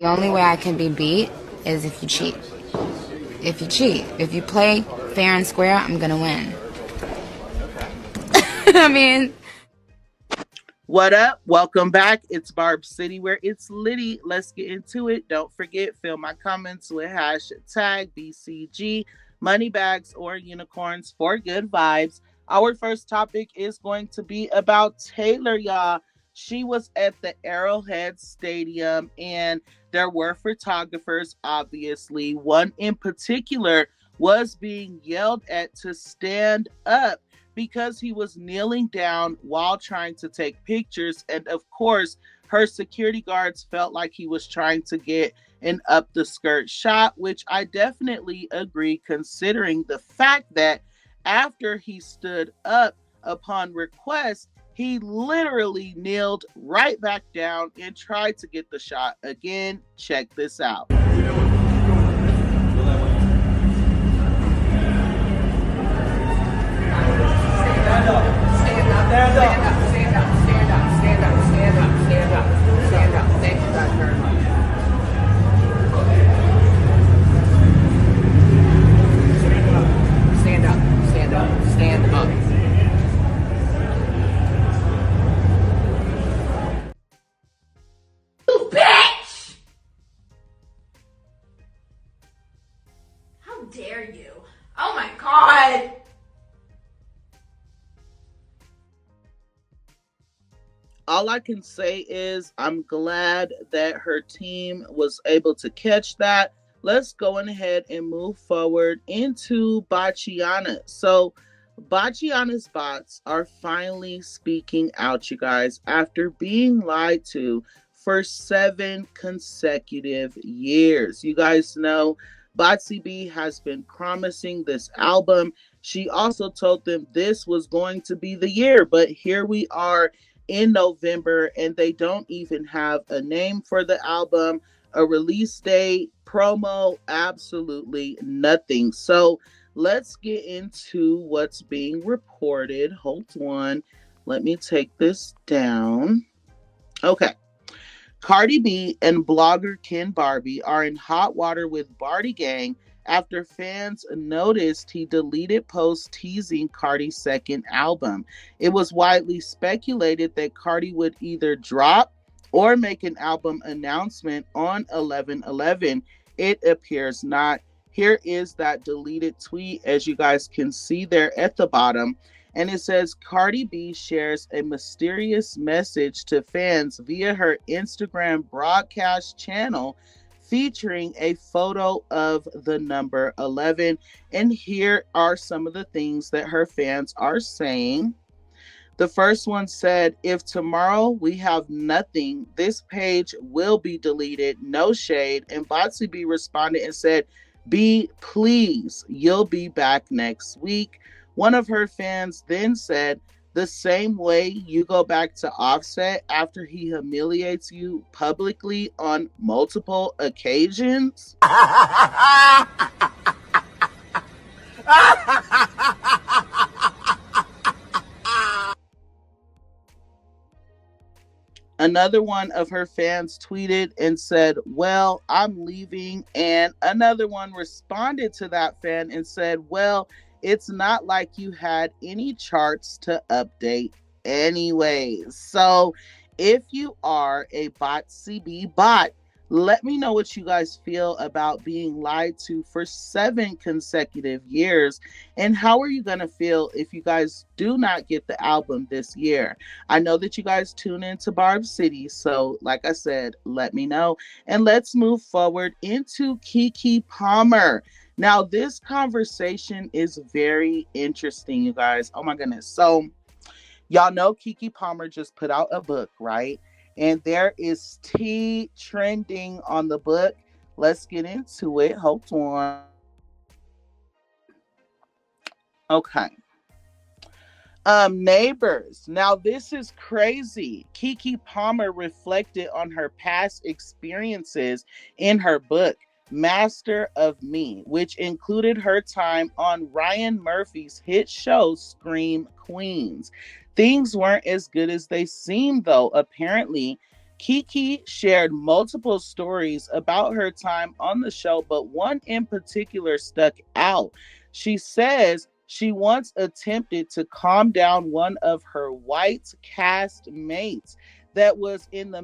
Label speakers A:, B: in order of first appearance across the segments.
A: The only way I can be beat is if you cheat. If you cheat. If you play fair and square, I'm going to win. I mean...
B: What up? Welcome back. It's Barb City where it's litty. Let's get into it. Don't forget, fill my comments with hashtag BCG, money bags or unicorns for good vibes. Our first topic is going to be about Taylor, y'all. She was at the Arrowhead Stadium and there were photographers, obviously. One in particular was being yelled at to stand up because he was kneeling down while trying to take pictures. And of course, her security guards felt like he was trying to get an up the skirt shot, which I definitely agree, considering the fact that after he stood up upon request, he literally kneeled right back down and tried to get the shot again. Check this out.
C: Dare you? Oh my God!
B: All I can say is I'm glad that her team was able to catch that. Let's go ahead and move forward into Bachiana. So Bachiana's bots are finally speaking out, you guys, after being lied to for 7 consecutive years. You guys know Botsy B has been promising this album. She also told them this was going to be the year, but here we are in November and they don't even have a name for the album, a release date, promo, absolutely nothing. So let's get into what's being reported. Hold on. Let me take this down. Okay. Cardi B and blogger Ken Barbie are in hot water with Barty Gang after fans noticed he deleted posts teasing Cardi's second album. It was widely speculated that Cardi would either drop or make an album announcement on 11/11. It appears not. Here is that deleted tweet, as you guys can see there at the bottom. And it says, Cardi B shares a mysterious message to fans via her Instagram broadcast channel featuring a photo of the number 11. And here are some of the things that her fans are saying. The first one said, if tomorrow we have nothing, this page will be deleted. No shade. And Botsy B responded and said, B, please, you'll be back next week. One of her fans then said, the same way you go back to Offset after he humiliates you publicly on multiple occasions. Another one of her fans tweeted and said, well, I'm leaving. And another one responded to that fan and said, well, it's not like you had any charts to update anyways. So if you are a Botsy B bot, let me know what you guys feel about being lied to for 7 consecutive years. And how are you going to feel if you guys do not get the album this year? I know that you guys tune into Barb City. So like I said, let me know. And let's move forward into Keke Palmer. Now, this conversation is very interesting, you guys. Oh my goodness. So y'all know Keke Palmer just put out a book, right? And there is tea trending on the book. Let's get into it. Hold on. Okay. Neighbors. Now, this is crazy. Keke Palmer reflected on her past experiences in her book, Master of Me, which included her time on Ryan Murphy's hit show, Scream Queens. Things weren't as good as they seemed, though. Apparently, Keke shared multiple stories about her time on the show, but one in particular stuck out. She says she once attempted to calm down one of her white cast mates that was in the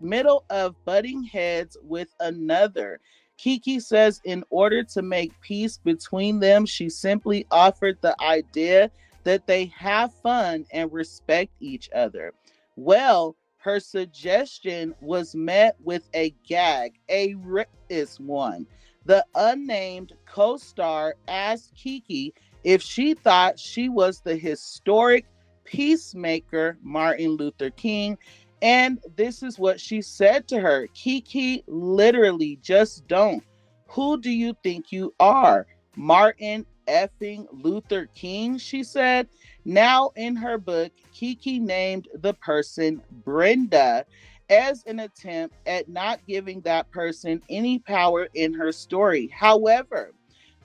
B: middle of butting heads with another. Keke says in order to make peace between them, she simply offered the idea that they have fun and respect each other. Well, her suggestion was met with a gag, a rictus one. The unnamed co-star asked Keke if she thought she was the historic peacemaker Martin Luther King, and this is what she said to her. Keke, literally, just don't. Who do you think you are? Martin effing Luther King, she said. Now, in her book, Keke named the person Brenda as an attempt at not giving that person any power in her story. However,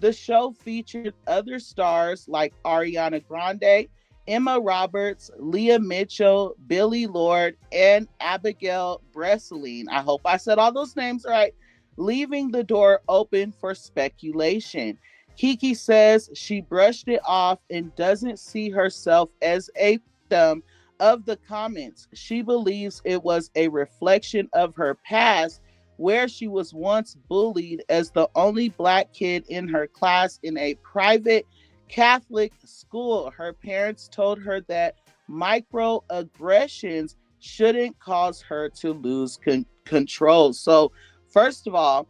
B: the show featured other stars like Ariana Grande, Emma Roberts, Leah Mitchell, Billy Lord, and Abigail Breslin. I hope I said all those names right, leaving the door open for speculation. Keke says she brushed it off and doesn't see herself as a victim of the comments. She believes it was a reflection of her past, where she was once bullied as the only black kid in her class in a private Catholic school. Her parents told her that microaggressions shouldn't cause her to lose control. So, first of all,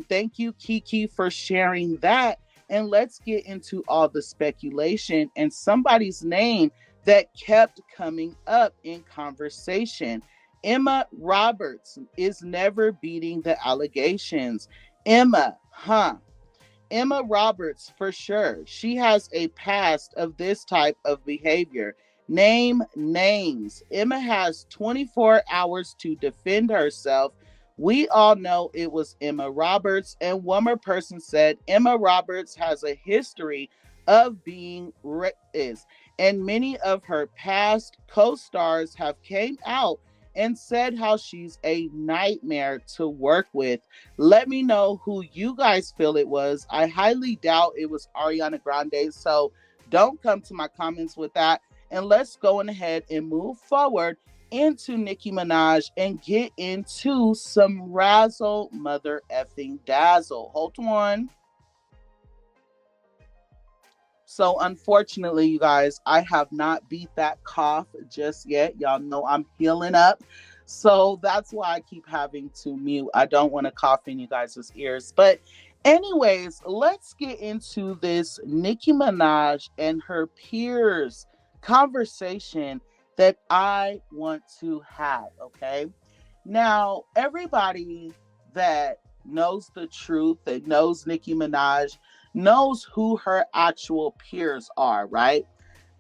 B: thank you, Keke, for sharing that. And let's get into all the speculation and somebody's name that kept coming up in conversation. Emma Roberts is never beating the allegations. Emma Roberts, for sure. She has a past of this type of behavior. Name names. Emma has 24 hours to defend herself. We all know it was Emma Roberts, and one more person said Emma Roberts has a history of being racist, and many of her past co-stars have came out and said how she's a nightmare to work with. Let me know who you guys feel it was. I highly doubt it was Ariana Grande, so don't come to my comments with that. And let's go ahead and move forward into Nicki Minaj and get into some razzle mother effing dazzle. Hold on. So unfortunately, you guys, I have not beat that cough just yet. Y'all know I'm healing up. So that's why I keep having to mute. I don't want to cough in you guys' ears. But anyways, let's get into this Nicki Minaj and her peers conversation that I want to have, okay? Now, everybody that knows the truth, that knows Nicki Minaj, knows who her actual peers are, right?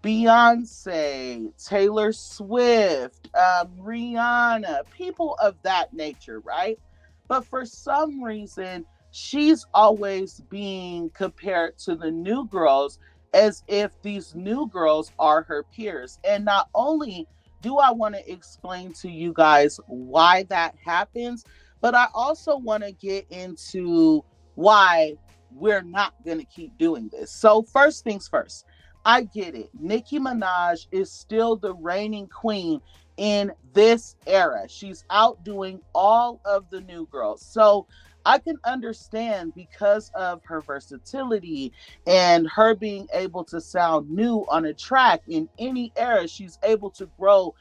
B: Beyonce, Taylor Swift, Rihanna, people of that nature, right? But for some reason, she's always being compared to the new girls as if these new girls are her peers. And not only do I want to explain to you guys why that happens, but I also want to get into why we're not going to keep doing this. So first things first, I get it. Nicki Minaj is still the reigning queen in this era. She's outdoing all of the new girls. So I can understand because of her versatility and her being able to sound new on a track in any era. She's able to grow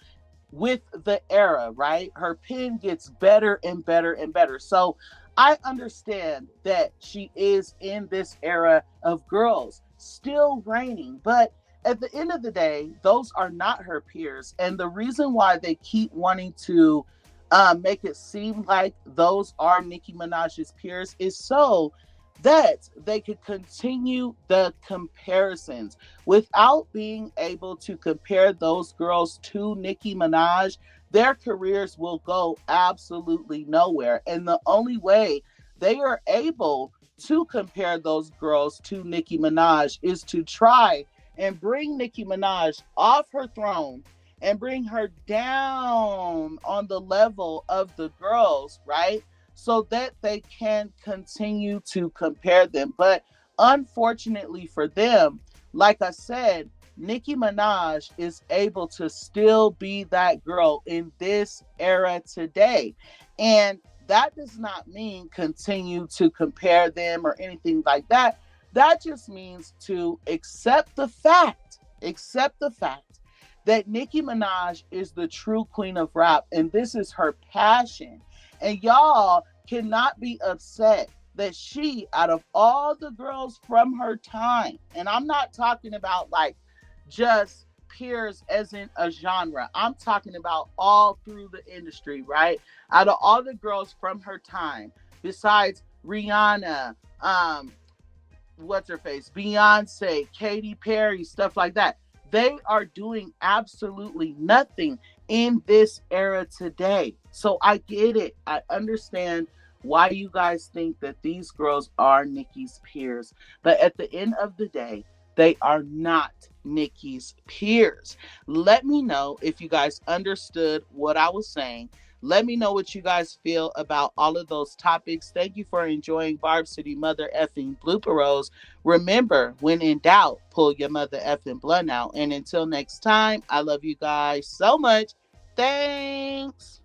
B: with the era, right? Her pen gets better and better and better. So I understand that she is in this era of girls still reigning, but at the end of the day, those are not her peers. And the reason why they keep wanting to make it seem like those are Nicki Minaj's peers is so that they could continue the comparisons. Without being able to compare those girls to Nicki Minaj, their careers will go absolutely nowhere. And the only way they are able to compare those girls to Nicki Minaj is to try and bring Nicki Minaj off her throne and bring her down on the level of the girls, right? So that they can continue to compare them. But unfortunately for them, like I said, Nicki Minaj is able to still be that girl in this era today. And that does not mean continue to compare them or anything like that. That just means to accept the fact that Nicki Minaj is the true queen of rap and this is her passion. And y'all cannot be upset that she, out of all the girls from her time, and I'm not talking about like just peers as in a genre, I'm talking about all through the industry, right? Out of all the girls from her time, besides Rihanna, what's her face, Beyonce, Katy Perry, stuff like that. They are doing absolutely nothing in this era today. So I get it. I understand why you guys think that these girls are Nicki's peers. But at the end of the day, they are not Nicki's peers. Let me know if you guys understood what I was saying. Let me know what you guys feel about all of those topics. Thank you for enjoying Barb City Mother Effing Blooper Rolls. Remember, when in doubt, pull your mother effing blunt out. And until next time, I love you guys so much. Thanks.